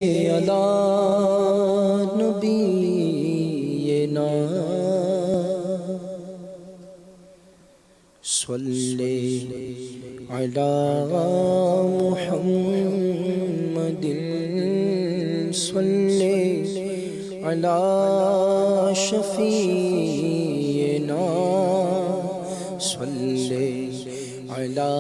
علی نبینا صلی علی محمد صلی علی شفیعنا صلی علی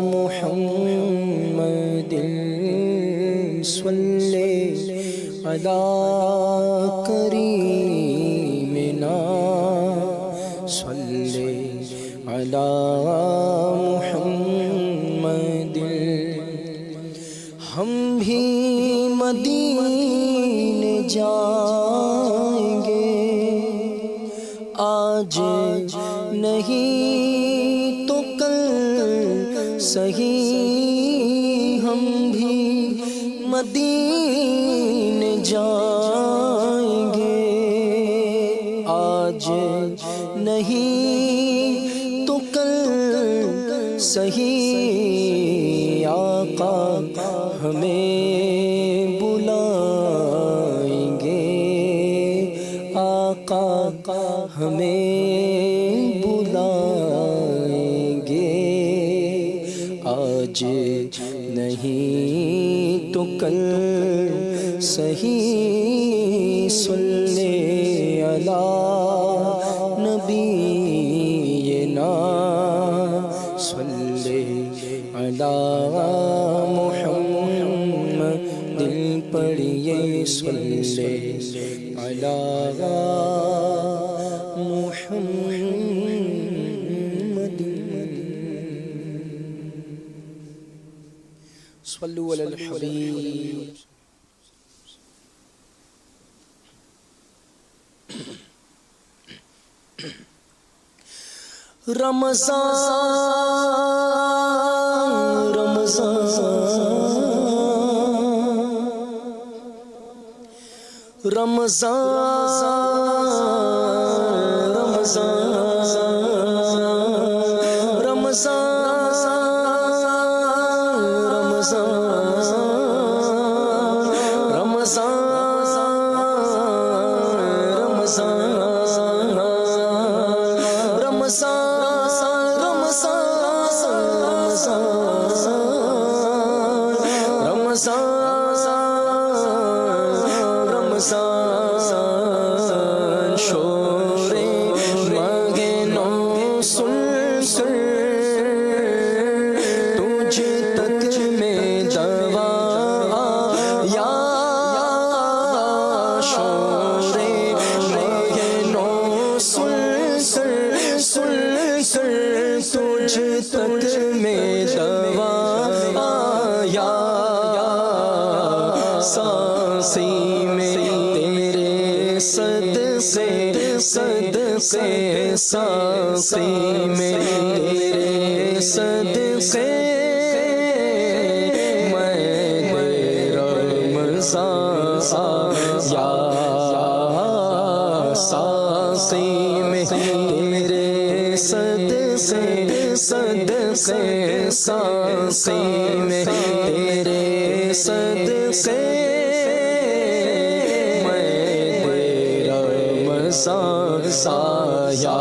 محمد صلی علی کریمنا صلی علی محمد ہم بھی مدینے جائیں گے آج نہیں تو کل صحیح ہم بھی مدینے جائیں گے آج نہیں تو کل صحیح آقا ہمیں بلائیں گے آقا ہمیں بلائیں گے آج نہیں تو کل صحیح صلی علی نبینا صلی علی محمد دل پڑھیے صلی علی محمد صلو علی الحبیب رمضان رمضان رمضان رمضان رمضان شور مگنو سن سن تجھ تک میں دوا یا شور مگنو سن سن سن سن تجھ تک میں دوا یا سانسی میں تیرے صدقے سانسی میں تیرے صدقے میں رمضان یا سانسی میں تیرے صدقے سانسی میں تیرے صدقے سایہ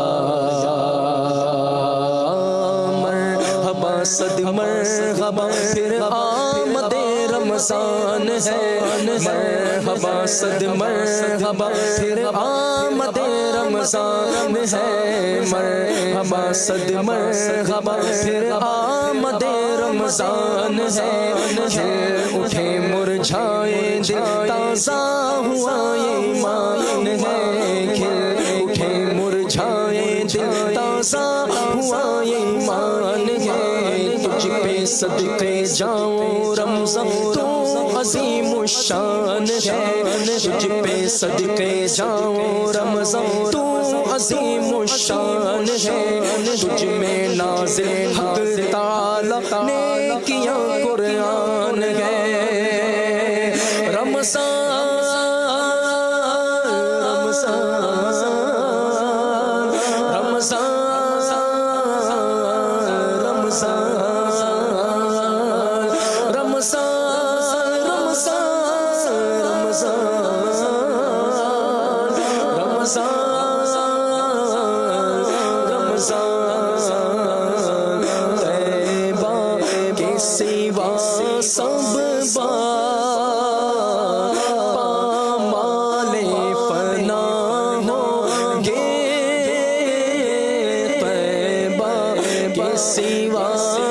مرحبا صد مرحبا پھر آمد رمضان ہے مرحبا صد مرحبا پھر آمد رمضان ہے مرحبا صد مرحبا پھر آمد رمضان ہے کھل اٹھے مرجھائے دل تازہ ہوا ایمان ہے تازہ ہوا ایمان ہے تجھ پہ صدقے جاؤں رمضان تو عظیم الشان ہے تجھ پہ صدقے جاؤں رمضان تو عظیم الشان ہے تجھ میں نازل حق تعالی نے کیا قرآن ہے رمضان رمضان سوا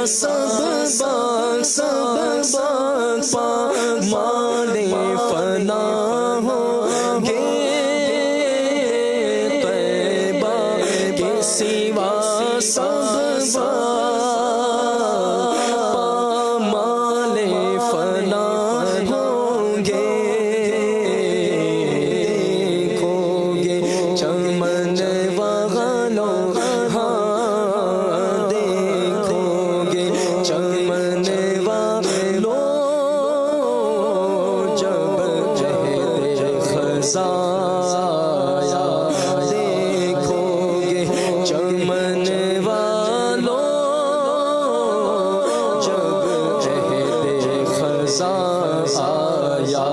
سب باغ پامال فنا ہوں گے طیبہ کے سوا سب پامال فنا ہوں گے دیکھو گے چمن وغلوں دیکھو گے چمن والو جب عہد خزایا دیکھو گے چمن والو جب عہد خزایا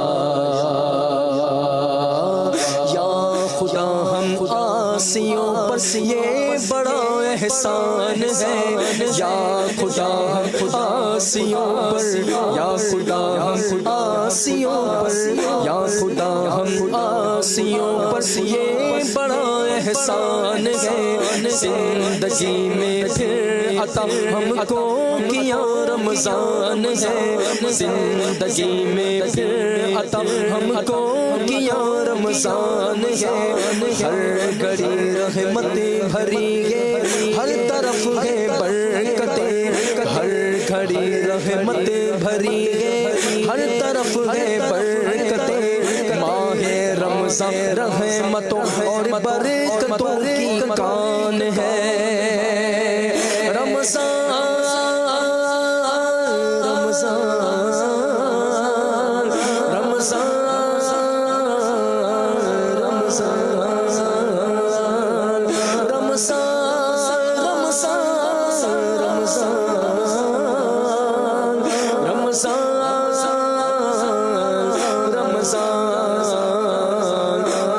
یا خدا ہم آسیوں پر یہ بڑا احسان ہے یا خدا ہم آسیوں پر یا خدا ہم آسیوں پر یا خدا ہم آسیوں پر یہ بڑا احسان ہے زندگی میں پھر عطا ہم کو کیا رمضان ہے زندگی میں پھر عطا ہم کو کیا رمضان ہے ہر گھڑی رحمت بھری ہے ہر طرف ہے برکتیں ہر گھڑی رحمت بھری ہے ہر طرف ہے برکتیں ماہ رمضان رحمتوں اور برکتوں کی کان ہے رمضان رمضان رمضان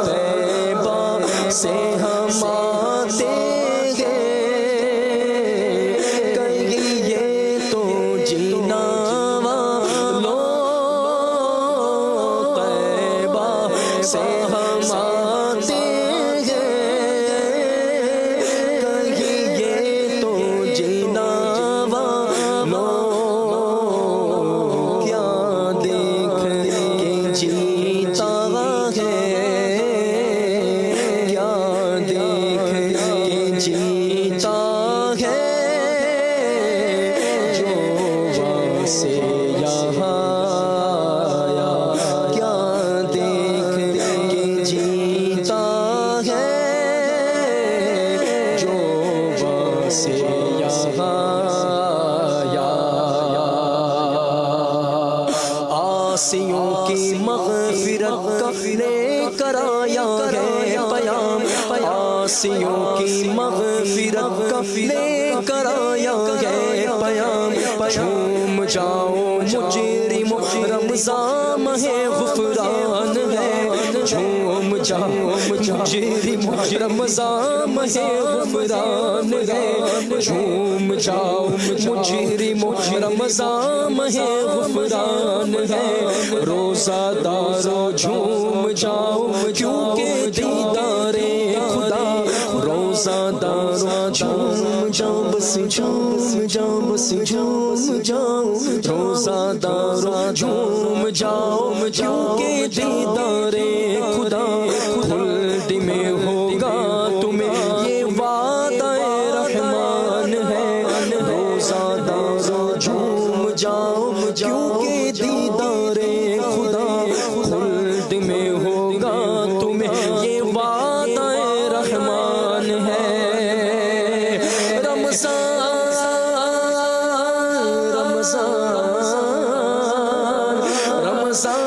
طیبہ سے ہم آتے ہیں کہیں یہ تو جینا والو طیبہ سے ہم آتے ہیں کہیں یہ تو جینا والو کیا دیکھ کے جیتا ہے کیا دیکھ کے جیتا ہے جو وہاں سے یہاں آیا کیا دیکھ کے جیتا ہے جو وہاں سے یہاں آیا آسیوں کی مغفرت کا لے کر آیا ہے پیام آسیوں کی مغفرت کا لے کر آیا ہے پیام جھوم جاؤ مجرمو رمضان ماہ غفران ہے جھوم جاؤ مجرمو رمضان ماہ غفران ہے جھوم جاؤ مجرمو رمضان ماہ غفران ہے روزہ دارو جھوم جاؤ کیونکہ دیدار خدا روزہ دارو جھوم جاؤ بس جھوم جاؤ بس جھوم جاؤ روزہ دارو جھوم جاؤ کیونکہ دیدار خدا خلد میں ہوگا تمہیں یہ وعدہ رحمان ہے روزہ دارو جھوم جاؤ کیونکہ دیدار خدا خلد میں ہوگا تمہیں یہ وعدہ رحمان ہے رمضان رمضان رمضان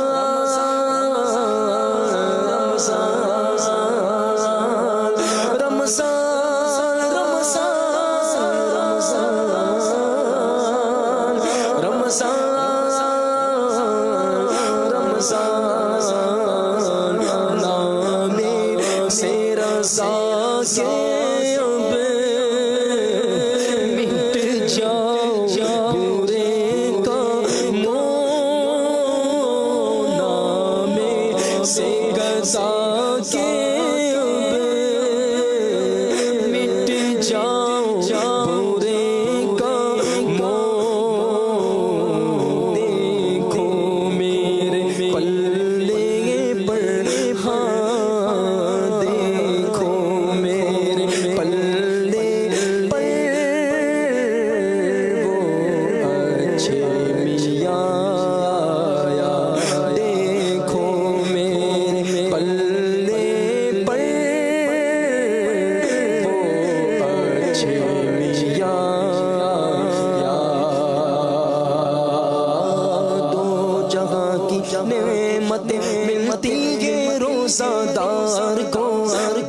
نعمتیں ملتی ہیں روزہ دار کو،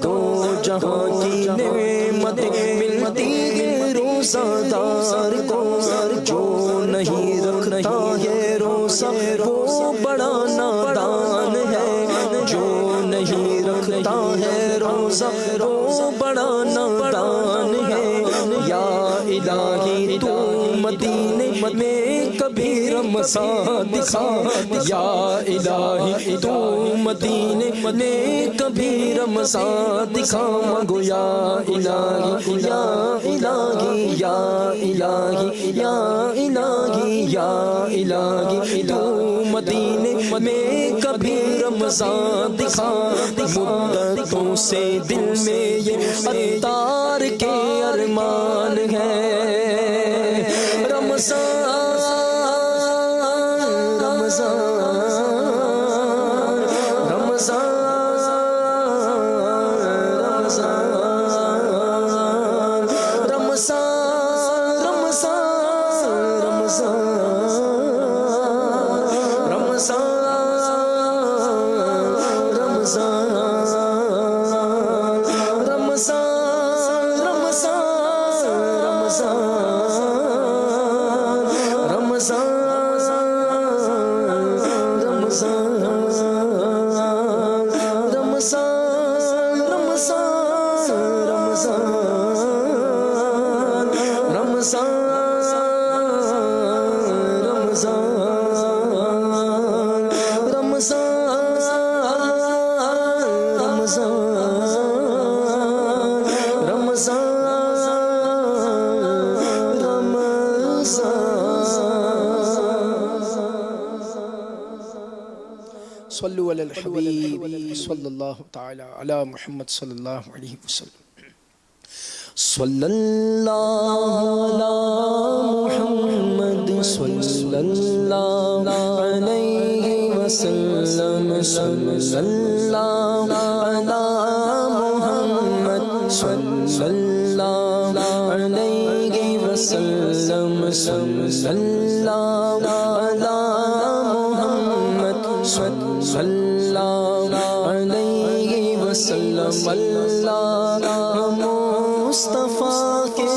دو جہاں کی نعمتیں ملتی ہیں روزہ دار کو، جو نہیں رکھتا ہے روزہ وہ بڑا نادان ہے، جو نہیں رکھتا ہے روزہ وہ بڑا نادان ہے۔ یا الہی تو مدینے میں کبھی رمضان دکھا، یا الہی تو مدینے میں کبھی رمضان دکھا، مانگو یا الہی یا الہی یا الہی یا الہی یا الہی تو مدینے میں کبھی رمضان دکھا۔ مدتوں سے دل میں یہ عطار کے ارمان ہے، رمضان رمضان رمضان رمضان رمضان رمضان صلو علی الحبیب صلی اللہ تعالی علی محمد صلی اللہ علیہ وسلم۔ صلی اللہ علی محمد صلی اللہ علیہ وسلم، صلی اللہ علی محمد صلی اللہ علیہ وسلم، صلی اللہ علی محمد صلی اللہ علیہ وسلم۔ اللہ مصطفیٰ کے